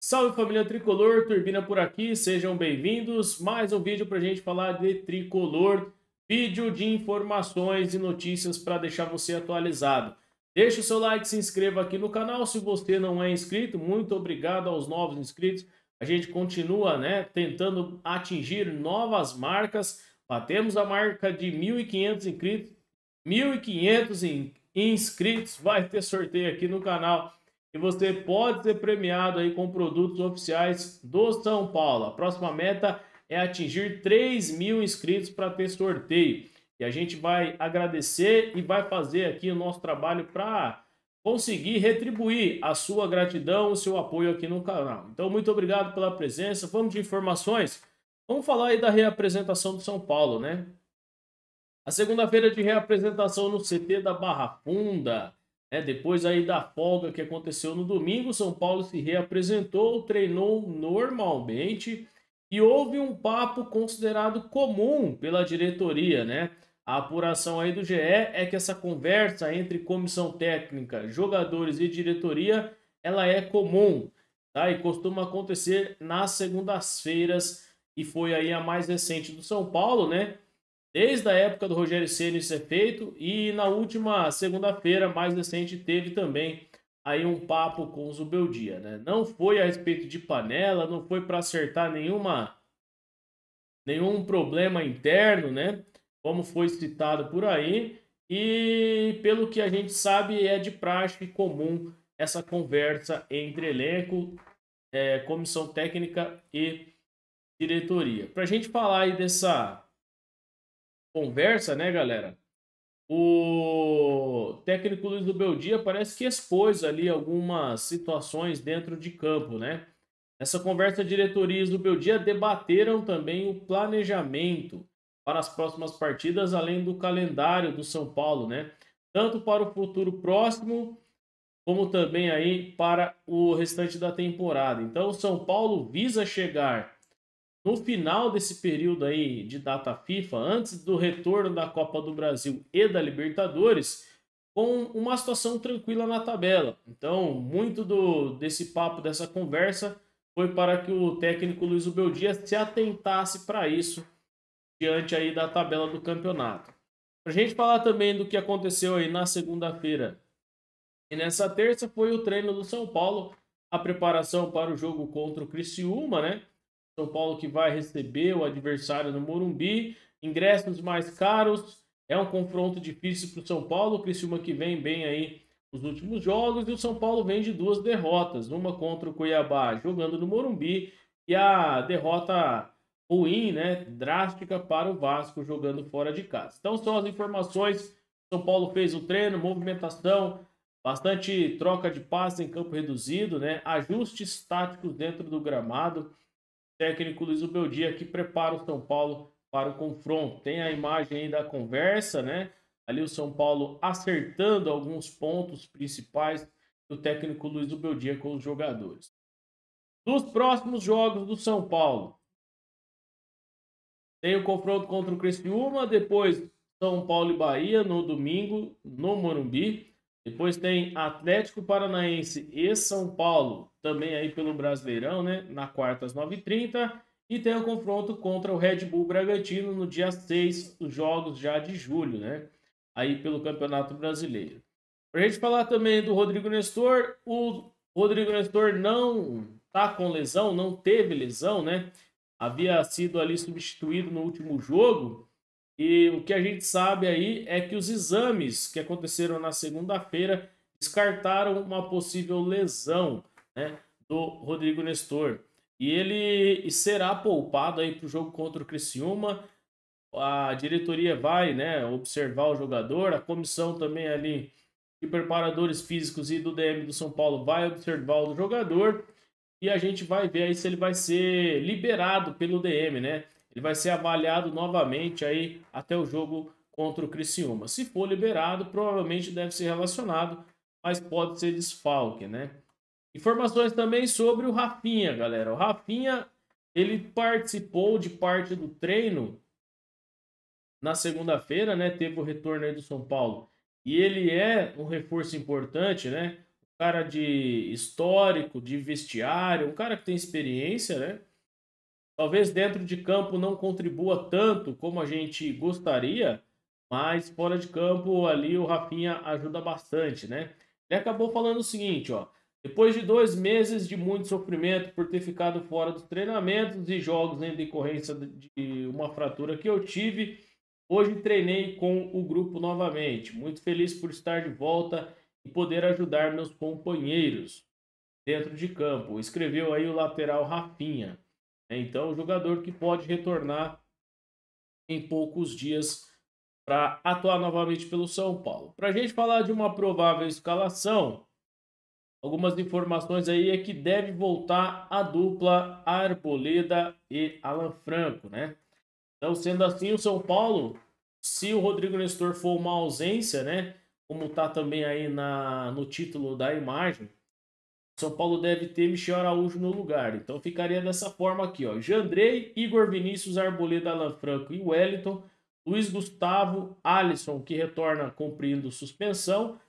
Salve família Tricolor, Turbina por aqui, sejam bem-vindos. Mais um vídeo para a gente falar de Tricolor, vídeo de informações e notícias para deixar você atualizado. Deixa o seu like, se inscreva aqui no canal se você não é inscrito. Muito obrigado aos novos inscritos. A gente continua, tentando atingir novas marcas. Batemos a marca de 1.500 inscritos. 1.500 inscritos, vai ter sorteio aqui no canal. E você pode ser premiado aí com produtos oficiais do São Paulo. A próxima meta é atingir 3.000 inscritos para ter sorteio. E a gente vai agradecer e vai fazer aqui o nosso trabalho para conseguir retribuir a sua gratidão, o seu apoio aqui no canal. Então, muito obrigado pela presença. Vamos de informações. Vamos falar aí da reapresentação do São Paulo, né? A segunda-feira de reapresentação no CT da Barra Funda. Depois aí da folga que aconteceu no domingo, São Paulo se reapresentou, treinou normalmente e houve um papo considerado comum pela diretoria, né? A apuração aí do GE é que essa conversa entre comissão técnica, jogadores e diretoria, ela é comum, tá? E costuma acontecer nas segundas-feiras e foi aí a mais recente do São Paulo, né? Desde a época do Rogério Ceni isso é feito e na última segunda-feira, mais recente, teve também aí um papo com o Zubeldia, né? Não foi a respeito de panela, não foi para acertar nenhum problema interno, né? Como foi citado por aí. E pelo que a gente sabe, é de praxe comum essa conversa entre elenco, comissão técnica e diretoria. Para a gente falar aí dessa conversa, né, galera? O técnico Luiz do Beldia parece que expôs ali algumas situações dentro de campo, né? Nessa conversa, diretorias do Beldia debateram também o planejamento para as próximas partidas, além do calendário do São Paulo, né? Tanto para o futuro próximo, como também aí para o restante da temporada. Então, o São Paulo visa chegar no final desse período aí de data FIFA, antes do retorno da Copa do Brasil e da Libertadores, com uma situação tranquila na tabela. Então, muito desse papo, dessa conversa, foi para que o técnico Luiz Ubeldia se atentasse para isso, diante aí da tabela do campeonato. Para a gente falar também do que aconteceu aí na segunda-feira e nessa terça, foi o treino do São Paulo, a preparação para o jogo contra o Criciúma, né? São Paulo que vai receber o adversário no Morumbi, ingressos mais caros, é um confronto difícil para o São Paulo, o Criciúma que vem bem aí nos últimos jogos, e o São Paulo vem de duas derrotas, uma contra o Cuiabá jogando no Morumbi, e a derrota ruim, né, drástica para o Vasco jogando fora de casa. Então são as informações, São Paulo fez o treino, movimentação, bastante troca de passe em campo reduzido, né, ajustes táticos dentro do gramado, técnico Luiz Ubeldia que prepara o São Paulo para o confronto. Tem a imagem aí da conversa, né? Ali o São Paulo acertando alguns pontos principais do técnico Luiz Ubeldia com os jogadores. Dos próximos jogos do São Paulo, tem o confronto contra o Criciúma, depois São Paulo e Bahia no domingo no Morumbi. Depois tem Atlético Paranaense e São Paulo, também aí pelo Brasileirão, né? Na quarta às 9h30. E tem o confronto contra o Red Bull Bragantino no dia 6, os jogos já de julho, né? Aí pelo Campeonato Brasileiro. Pra gente falar também do Rodrigo Nestor, o Rodrigo Nestor não tá com lesão, não teve lesão, né? Havia sido ali substituído no último jogo. E o que a gente sabe aí é que os exames que aconteceram na segunda-feira descartaram uma possível lesão, né, do Rodrigo Nestor. E ele será poupado aí para o jogo contra o Criciúma. A diretoria vai, né, observar o jogador, a comissão também ali de preparadores físicos e do DM do São Paulo vai observar o jogador e a gente vai ver aí se ele vai ser liberado pelo DM, né? Ele vai ser avaliado novamente aí até o jogo contra o Criciúma. Se for liberado, provavelmente deve ser relacionado, mas pode ser desfalque, né? Informações também sobre o Rafinha, galera. O Rafinha, ele participou de parte do treino na segunda-feira, né? Teve o retorno aí do São Paulo. E ele é um reforço importante, né? cara de histórico, de vestiário, um cara que tem experiência, né? Talvez dentro de campo não contribua tanto como a gente gostaria, mas fora de campo ali o Rafinha ajuda bastante, né? Ele acabou falando o seguinte, ó. Depois de 2 meses de muito sofrimento por ter ficado fora dos treinamentos e jogos em decorrência de uma fratura que eu tive, hoje treinei com o grupo novamente. Muito feliz por estar de volta e poder ajudar meus companheiros dentro de campo. Escreveu aí o lateral Rafinha. Então, o jogador que pode retornar em poucos dias para atuar novamente pelo São Paulo. Para a gente falar de uma provável escalação, algumas informações aí é que deve voltar a dupla Arboleda e Alan Franco, né? Então, sendo assim, o São Paulo, se o Rodrigo Nestor for uma ausência, né? Como tá também aí no título da imagem, são Paulo deve ter Michel Araújo no lugar. Então ficaria dessa forma aqui, ó. Jandrei, Igor Vinícius, Arboleda, Alan Franco e Wellington. Luiz Gustavo, Alisson, que retorna cumprindo suspensão.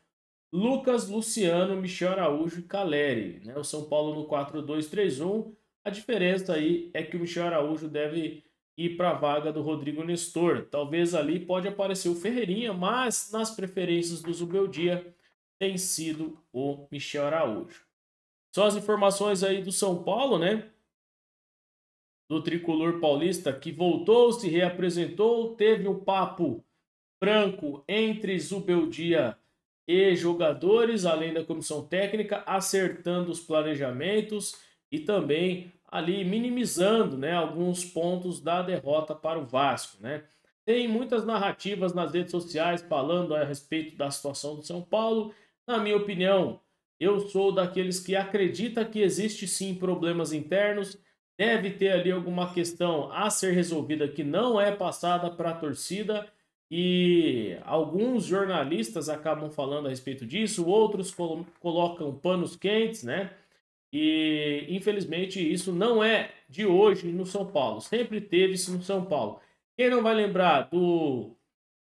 Lucas, Luciano, Michel Araújo e Caleri. Né? O São Paulo no 4-2-3-1. A diferença aí é que o Michel Araújo deve ir para a vaga do Rodrigo Nestor. Talvez ali pode aparecer o Ferreirinha, mas nas preferências do Zubeldia tem sido o Michel Araújo. Só as informações aí do São Paulo, né? Do tricolor paulista que voltou, se reapresentou, teve um papo franco entre Zubeldia e jogadores, além da comissão técnica, acertando os planejamentos e também ali minimizando, né, alguns pontos da derrota para o Vasco, né? Tem muitas narrativas nas redes sociais falando a respeito da situação do São Paulo. Na minha opinião, eu sou daqueles que acredita que existe sim problemas internos, deve ter ali alguma questão a ser resolvida que não é passada para a torcida e alguns jornalistas acabam falando a respeito disso, outros colocam panos quentes, né? E infelizmente isso não é de hoje no São Paulo, sempre teve isso no São Paulo. Quem não vai lembrar do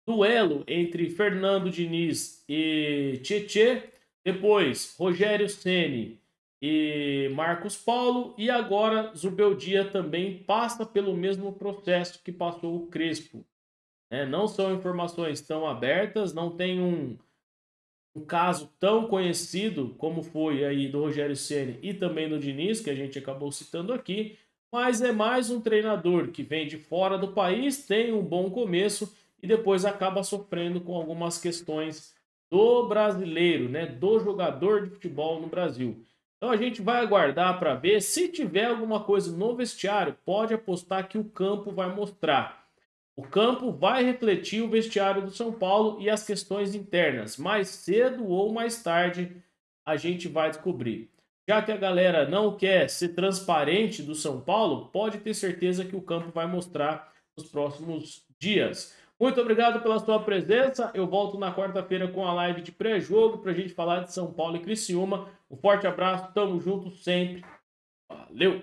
duelo entre Fernando Diniz e Tietê, depois Rogério Ceni e Marcos Paulo, e agora Zubeldia também passa pelo mesmo processo que passou o Crespo. Né? Não são informações tão abertas, não tem um caso tão conhecido como foi aí do Rogério Ceni e também do Diniz, que a gente acabou citando aqui, mas é mais um treinador que vem de fora do país, tem um bom começo e depois acaba sofrendo com algumas questões do brasileiro, né, do jogador de futebol no Brasil. Então a gente vai aguardar para ver. Se tiver alguma coisa no vestiário, pode apostar que o campo vai mostrar. O campo vai refletir o vestiário do São Paulo e as questões internas. Mais cedo ou mais tarde a gente vai descobrir. Já que a galera não quer ser transparente do São Paulo, pode ter certeza que o campo vai mostrar nos próximos dias. Muito obrigado pela sua presença. Eu volto na quarta-feira com a live de pré-jogo para a gente falar de São Paulo e Criciúma. Um forte abraço, tamo junto sempre. Valeu!